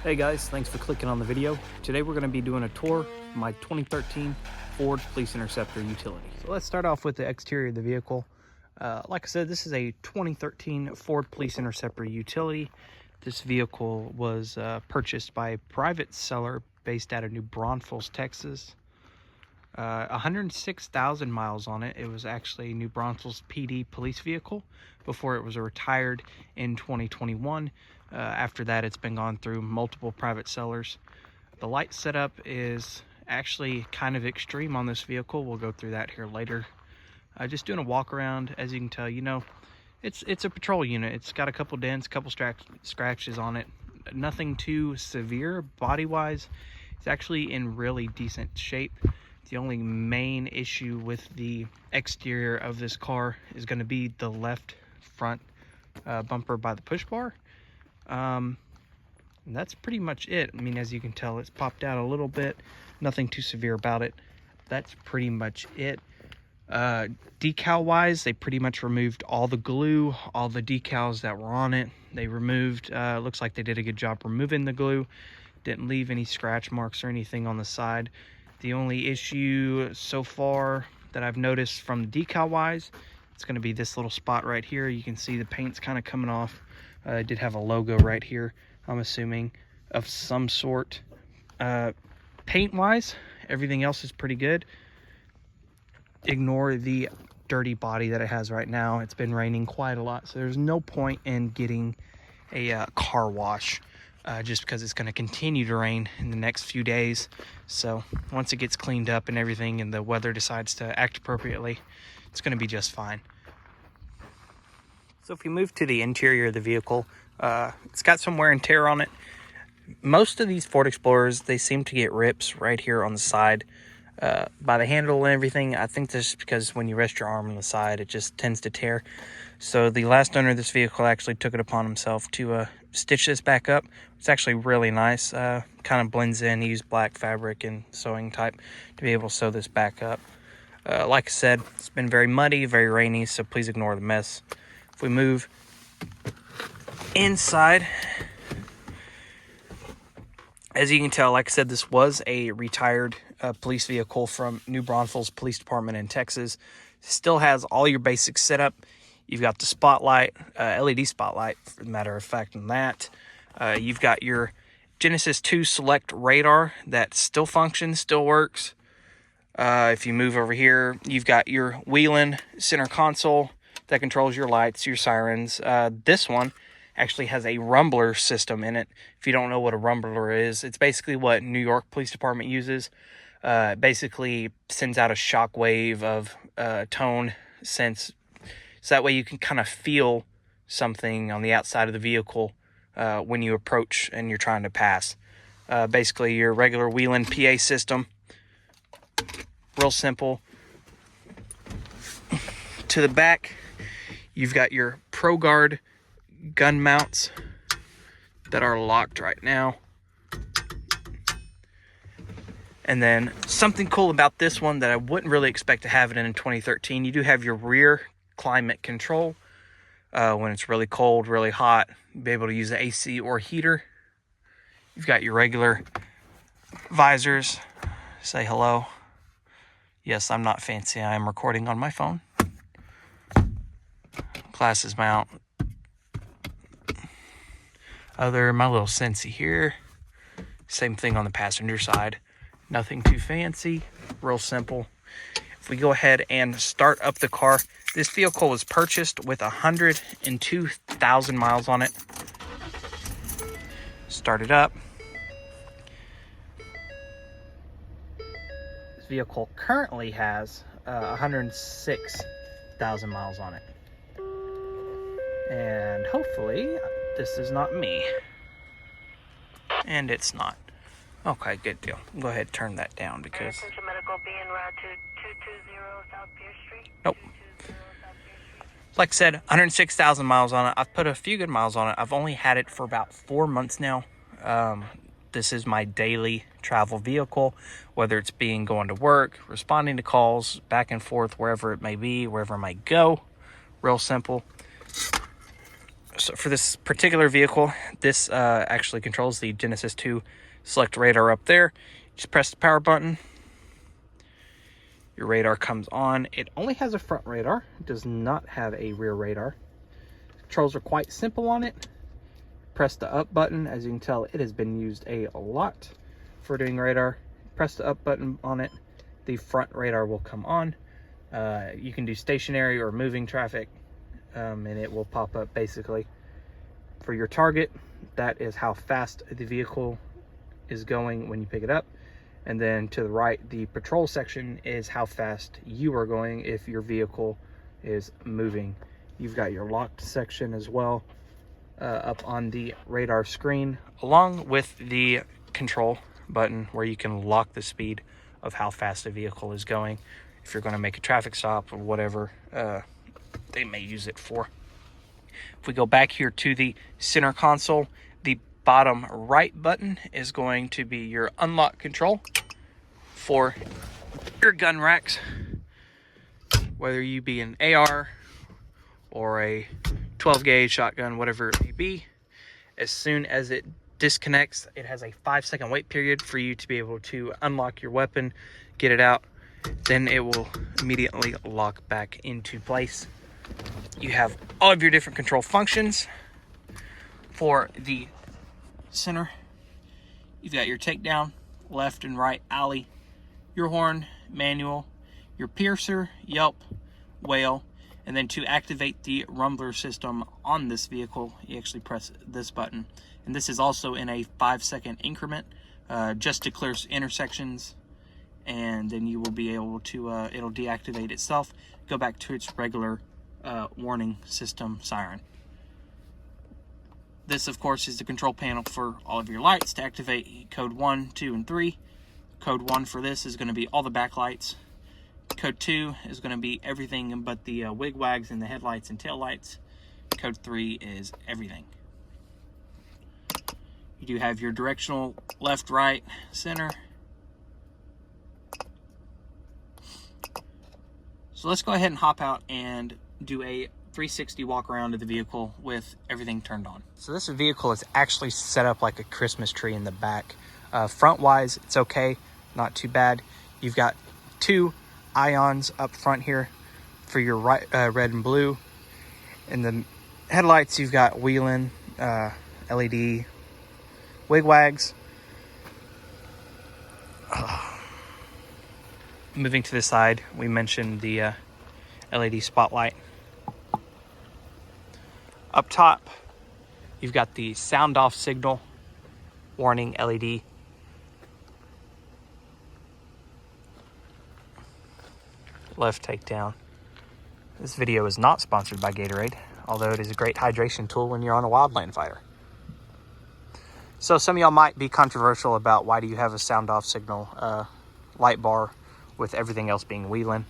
Hey guys, thanks for clicking on the video. Today we're going to be doing a tour of my 2013 Ford Police Interceptor utility. So let's start off with the exterior of the vehicle. Like I said, this is a 2013 Ford Police Interceptor utility. This vehicle was purchased by a private seller based out of New Braunfels, Texas. 106,000 miles on it. It was actually a New Braunfels PD police vehicle before it was retired in 2021. After that, it's been gone through multiple private sellers. The light setup is actually kind of extreme on this vehicle. We'll go through that here later. Just doing a walk around. As you can tell, it's a patrol unit. It's got a couple dents, couple scratches on it. Nothing too severe body-wise. It's actually in really decent shape. The only main issue with the exterior of this car is going to be the left front bumper by the push bar. And that's pretty much it. I mean, as you can tell, it's popped out a little bit. Nothing too severe about it. That's pretty much it. Decal wise, they pretty much removed all the glue, all the decals that were on it. They removed, looks like they did a good job removing the glue. Didn't leave any scratch marks or anything on the side. The only issue so far that I've noticed from decal wise, it's going to be this little spot right here. You can see the paint's kind of coming off. I did have a logo right here, I'm assuming, of some sort. Paint wise, everything else is pretty good. Ignore the dirty body that it has right now. It's been raining quite a lot, so there's no point in getting a car wash. Just because it's going to continue to rain in the next few days. So once it gets cleaned up and everything and the weather decides to act appropriately, it's going to be just fine. So if we move to the interior of the vehicle, it's got some wear and tear on it. Most of these Ford Explorers, they seem to get rips right here on the side by the handle and everything. I think this is because when you rest your arm on the side, it just tends to tear. So the last owner of this vehicle actually took it upon himself to stitch this back up. It's actually really nice. Kind of blends in. He used black fabric and sewing type to be able to sew this back up. Like I said, it's been very muddy, very rainy, so please ignore the mess. If we move inside, as you can tell, like I said, this was a retired police vehicle from New Braunfels Police Department in Texas. Still has all your basic setup. You've got the spotlight, LED spotlight, for the matter of fact, on that. You've got your Genesis 2 Select radar that still functions, still works. If you move over here, you've got your Whelen center console that controls your lights, your sirens. This one actually has a rumbler system in it. If you don't know what a rumbler is, it's basically what New York Police Department uses. It basically sends out a shock wave of tone sense. So that way you can kind of feel something on the outside of the vehicle when you approach and you're trying to pass. Basically your regular Whelen PA system. Real simple. To the back, you've got your ProGuard gun mounts that are locked right now. And then something cool about this one that I wouldn't really expect to have it in 2013, you do have your rear climate control. When it's really cold, really hot, you'll be able to use the AC or heater. You've got your regular visors. Say hello. Yes, I'm not fancy. I am recording on my phone. Glasses mount. My little Sensi here. Same thing on the passenger side. Nothing too fancy. Real simple. If we go ahead and start up the car, this vehicle was purchased with 102,000 miles on it. Start it up. This vehicle currently has 106,000 miles on it. And hopefully this is not me. And it's not. Okay, good deal. Go ahead and turn that down because... Nope. Like I said, 106,000 miles on it. I've put a few good miles on it. I've only had it for about 4 months now. This is my daily travel vehicle, whether it's going to work, responding to calls, back and forth, wherever it may be, wherever I might go. Real simple. So for this particular vehicle, this actually controls the Genesis 2 select radar up there. Just press the power button. Your radar comes on. It only has a front radar. It does not have a rear radar. Controls are quite simple on it. Press the up button. As you can tell, it has been used a lot for doing radar. Press the up button on it. The front radar will come on. You can do stationary or moving traffic, and it will pop up basically for your target. That is how fast the vehicle is going when you pick it up. And then to the right, the patrol section is how fast you are going if your vehicle is moving. You've got your locked section as well up on the radar screen, along with the control button where you can lock the speed of how fast the vehicle is going if you're going to make a traffic stop or whatever they may use it for. If we go back here to the center console, the bottom right button is going to be your unlock control for your gun racks, whether you be an AR or a 12 gauge shotgun, whatever it may be. As soon as it disconnects, it has a 5-second wait period for you to be able to unlock your weapon, get it out, then it will immediately lock back into place. You have all of your different control functions. For the center, you've got your takedown, left and right alley, your horn, manual, your piercer, yelp, wail, and then to activate the rumbler system on this vehicle, you actually press this button. And this is also in a 5-second increment, just to clear intersections, and then you will be able to, it'll deactivate itself, go back to its regular warning system siren. This, of course, is the control panel for all of your lights. To activate code 1, 2, and 3. Code 1 for this is going to be all the backlights. Code 2 is going to be everything but the wig-wags and the headlights and tail lights. Code 3 is everything. You do have your directional left, right, center. So let's go ahead and hop out and do a 360 walk around of the vehicle with everything turned on. So this vehicle is actually set up like a Christmas tree in the back. Front wise, it's okay, not too bad. You've got 2 ions up front here for your right, red and blue. In the headlights, you've got wheeling, LED, wigwags. Moving to the side, we mentioned the LED spotlight. Up top, you've got the sound off signal warning LED. Left takedown. This video is not sponsored by Gatorade, although it is a great hydration tool when you're on a wildland fire. So some of y'all might be controversial about why do you have a sound off signal light bar with everything else being wheeling.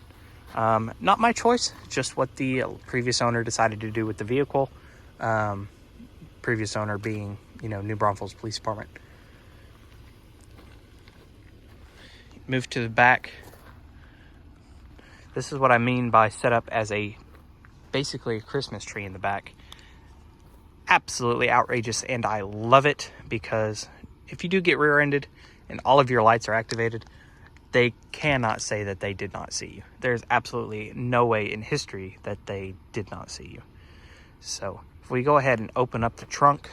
Not my choice, just what the previous owner decided to do with the vehicle. Previous owner being, New Braunfels Police Department. Move to the back. This is what I mean by set up as basically a Christmas tree in the back. Absolutely outrageous, and I love it because if you do get rear-ended and all of your lights are activated, they cannot say that they did not see you. There's absolutely no way in history that they did not see you. So if we go ahead and open up the trunk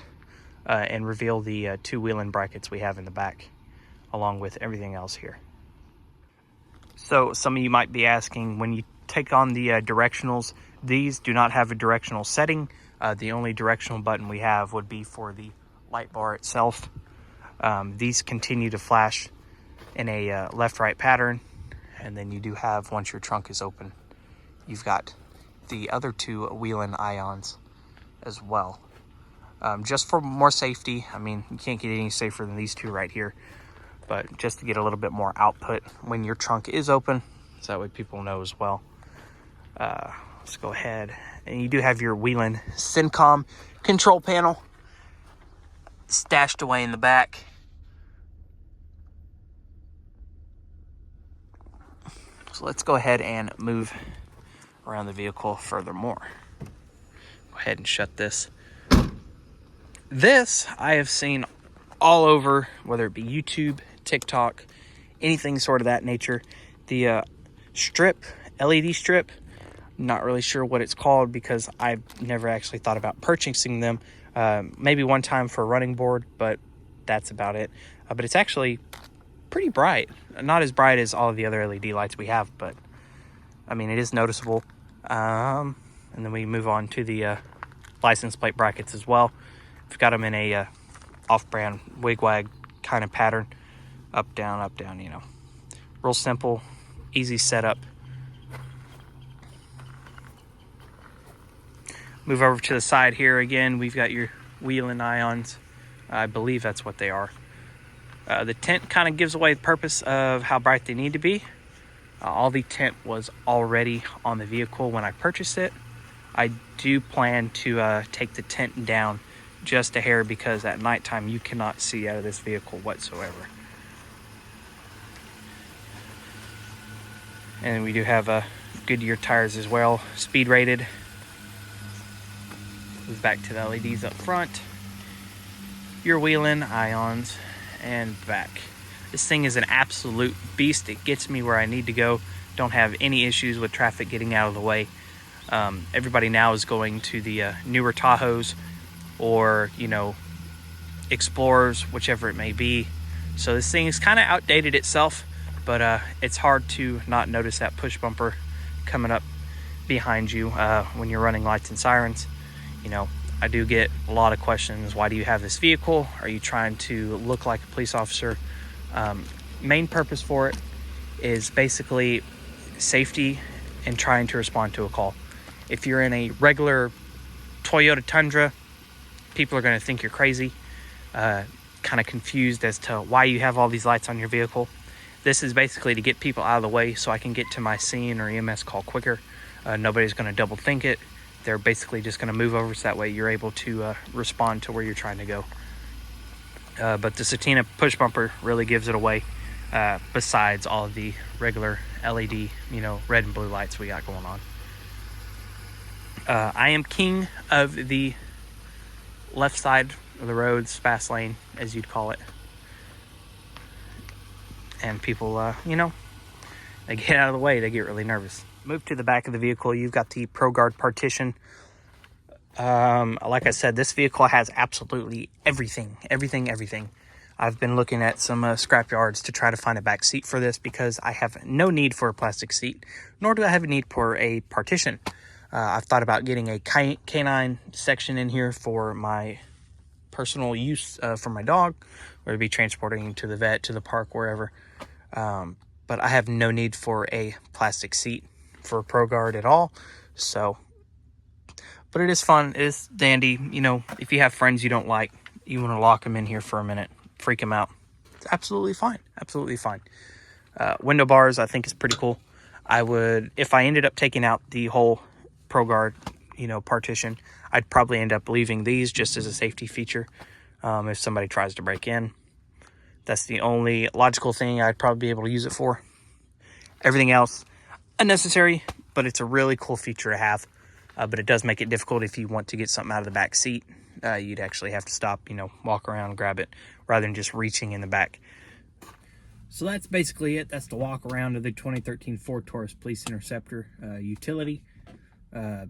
and reveal the 2 wheel-in brackets we have in the back, along with everything else here. So some of you might be asking, when you take on the directionals, these do not have a directional setting. The only directional button we have would be for the light bar itself. These continue to flash in a left-right pattern, and then you do have, once your trunk is open, you've got the other 2 wheel-in ions as well. Just for more safety, you can't get any safer than these 2 right here, but just to get a little bit more output when your trunk is open, so that way people know as well. Let's go ahead, and you do have your wheel-in Syncom control panel stashed away in the back. So let's go ahead and move around the vehicle furthermore. Go ahead and shut this This I have seen all over, whether it be YouTube, TikTok, anything sort of that nature. The strip, LED strip, not really sure what it's called because I've never actually thought about purchasing them. Maybe one time for a running board, but that's about it. But it's actually pretty bright. Not as bright as all of the other LED lights we have, but I mean, it is noticeable. And then we move on to the license plate brackets as well. We've got them in a off-brand wig-wag kind of pattern. Up, down, you know. Real simple, easy setup. Move over to the side here again. We've got your wheel-in ions. I believe that's what they are. The tint kind of gives away the purpose of how bright they need to be. All the tint was already on the vehicle when I purchased it. I do plan to take the tint down just a hair because at nighttime you cannot see out of this vehicle whatsoever. And we do have Goodyear tires as well, speed rated. Move back to the LEDs up front. Your wheel-in ions and back. This thing is an absolute beast. It gets me where I need to go. Don't have any issues with traffic getting out of the way. Everybody now is going to the newer Tahoes or, you know, Explorers, whichever it may be. So this thing is kind of outdated itself, but it's hard to not notice that push bumper coming up behind you when you're running lights and sirens. You know, I do get a lot of questions. Why do you have this vehicle? Are you trying to look like a police officer? Main purpose for it is basically safety and trying to respond to a call. If you're in a regular Toyota Tundra, people are going to think you're crazy, kind of confused as to why you have all these lights on your vehicle. This is basically to get people out of the way so I can get to my scene or EMS call quicker. Nobody's going to double think it. They're basically just going to move over so that way you're able to respond to where you're trying to go. But the Satina push bumper really gives it away, besides all of the regular LED, you know, red and blue lights we got going on. I am king of the left side of the roads, fast lane, as you'd call it. And people, you know, they get out of the way, they get really nervous. Move to the back of the vehicle, you've got the ProGuard partition. Like I said, this vehicle has absolutely everything. I've been looking at some scrap yards to try to find a back seat for this because I have no need for a plastic seat, nor do I have a need for a partition. I've thought about getting a canine section in here for my personal use for my dog, or to be transporting to the vet, to the park, wherever. But I have no need for a plastic seat for ProGuard at all. So, but it is fun, it is dandy. You know, if you have friends you don't like, you want to lock them in here for a minute, freak them out, it's absolutely fine. Window bars I think is pretty cool. I would, if I ended up taking out the whole ProGuard, you know, partition, I'd probably end up leaving these just as a safety feature. If somebody tries to break in, that's the only logical thing I'd probably be able to use it for. Everything else unnecessary, but it's a really cool feature to have. But it does make it difficult if you want to get something out of the back seat. You'd actually have to stop, you know, walk around, grab it, rather than just reaching in the back. So that's basically it. That's the walk around of the 2013 Ford Taurus Police Interceptor utility.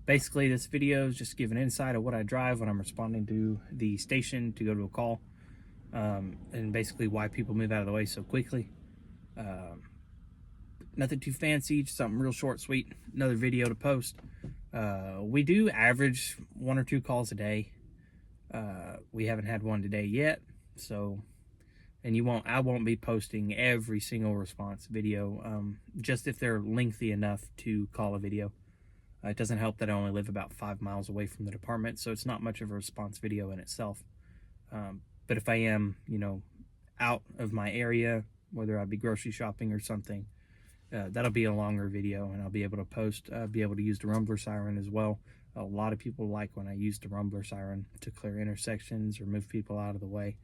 Basically, this video is just giving insight of what I drive when I'm responding to the station to go to a call, and basically why people move out of the way so quickly. Nothing too fancy, just something real short, sweet. Another video to post. We do average 1 or 2 calls a day. We haven't had one today yet, so, and I won't be posting every single response video, just if they're lengthy enough to call a video. It doesn't help that I only live about 5 miles away from the department, so it's not much of a response video in itself. But if I am, you know, out of my area, whether I be grocery shopping or something, that'll be a longer video, and I'll be able to post, be able to use the rumbler siren as well. A lot of people like when I use the rumbler siren to clear intersections or move people out of the way.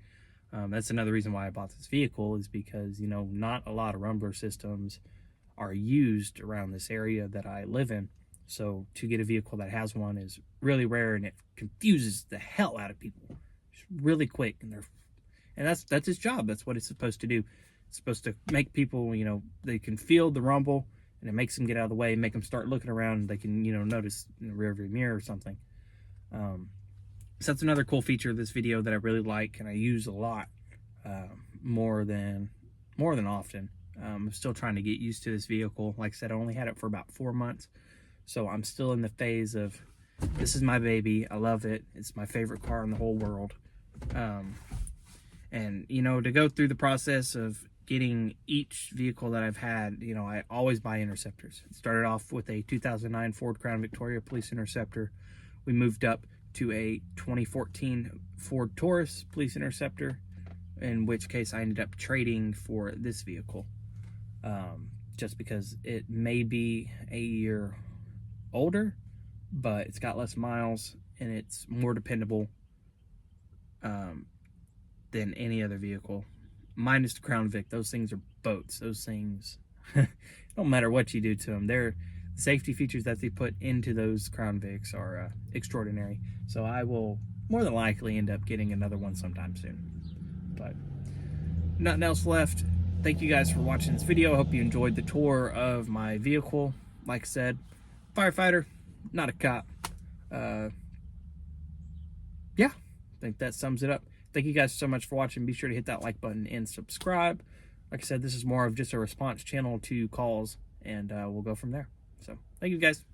That's another reason why I bought this vehicle, is because, you know, not a lot of rumbler systems are used around this area that I live in. So to get a vehicle that has one is really rare, and it confuses the hell out of people. Just really quick, and that's his job. That's what it's supposed to do. It's supposed to make people, they can feel the rumble, and it makes them get out of the way, make them start looking around. They can, notice in the rearview mirror or something. So that's another cool feature of this video that I really like and I use a lot, more than often. I'm still trying to get used to this vehicle. Like I said, I only had it for about 4 months, so I'm still in the phase of, this is my baby. I love it. It's my favorite car in the whole world. And to go through the process of getting each vehicle that I've had, I always buy Interceptors. It started off with a 2009 Ford Crown Victoria Police Interceptor. We moved up to a 2014 Ford Taurus Police Interceptor, in which case I ended up trading for this vehicle, just because it may be a year older, but it's got less miles and it's more dependable than any other vehicle, minus the Crown Vic. Those things are boats. Those things, don't matter what you do to them, the safety features that they put into those Crown Vics are extraordinary. So I will more than likely end up getting another one sometime soon. But nothing else left. Thank you guys for watching this video. I hope you enjoyed the tour of my vehicle. Like I said, firefighter, not a cop. Yeah, I think that sums it up. Thank you guys so much for watching. Be sure to hit that like button and subscribe. Like I said, this is more of just a response channel to calls, and we'll go from there. So thank you guys.